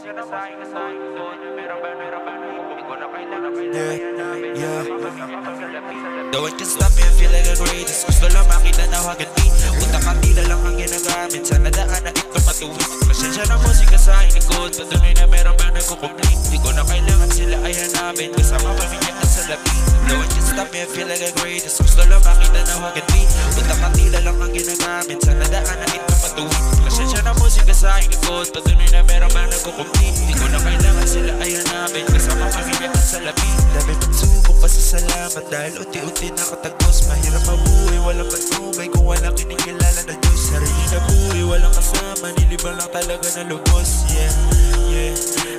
Yeah. No one can stop me, I feel like a greatest. Gusto lang makita na agad me. Utak ang tila lang ang ginagamit. Sana daan na ito matuwid. Pasensya na musika sa aking ikot. Patuloy na meron ba nagkukumplete. Di ko na kailangan sila ay hanapin. Kasama pamilya at salapi. No one can stop me, I feel like a greatest. Gusto lang makita na agad me. Utak ang tila lang ang ginagamit. Sana daan na ito matuwid. Pasensya na musika sa aking ikot. Patuloy na meron ba nagkukumplete. Di ko na kailangan sila ay hanapin. Kasama pamilya at salapi. Dami pagsubok, pasasalamat. Dahil unti-unti nakatagos. Mahirap mabuhay, walang patnubay kung walang kinikilala na Diyos. Sarili na buhay, walang kasama. Nilibang lang talaga na lubos. Yeah.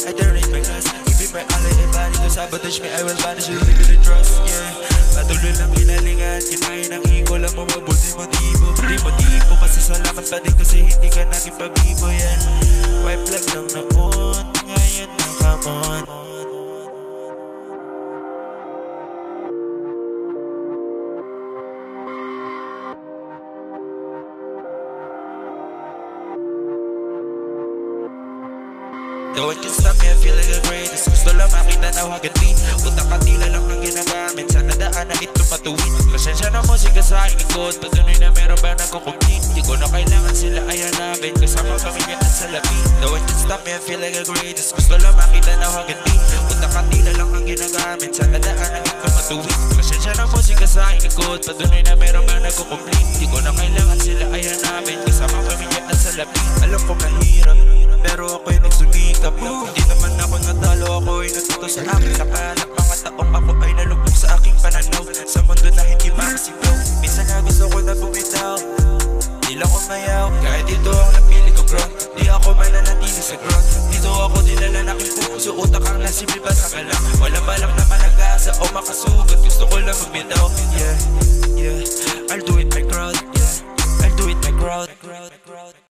I don't rate my glass. Give me my all, everybody to sabotage me. I will vanish, you really the trust. Yeah. Patuloy lang hinalingan. Kinain ang ego lang mo, mabuti motibo. Di motibo, pasasalamat pa din kasi hindi ka naging pabibo. Yeah. Wipe lang ng naon. Ngayon na come on. No one can stop me, I feel like the greatest. Gusto lang makita na agad me. Utak at tila lang ang ginagamit. Sana daan na ito matuwid. Pasensya na musika sa aking ikot. Patuloy na meron ba nagkukumplete. Di ko na kailangan sila ay hanapin. Kasama pamilya at salapi. No one can stop me, I feel like the greatest. Gusto lang makita na agad me. Utak at tila lang ang ginagamit. Sana daan na ito matuwid. Pasensya na musika sa aking ikot. Patuloy na meron ba nagkukumplete. Di ko na kailangan sila ay hanapin. Kasama pamilya at salapi. Alam ko mahirap, pero ako'y nagsumikap. Hindi naman ako natalo, ako'y natuto sa aking nakalak. Mga taong ako ay nalubog sa aking pananaw. Sa mundo na hindi makasigaw. Minsan nga gusto ko na bumitaw. Di lang umayaw, kahit ito ang napili ko ground. Di ako mananatili sa ground. Dito ako dinala ng aking puso. Utak ang nasipil ba sa kalang. Wala balak na malagasa o makasugat. Gusto ko lang magbitaw. Yeah. I'll do it my crowd. Yeah, I'll do it my crowd.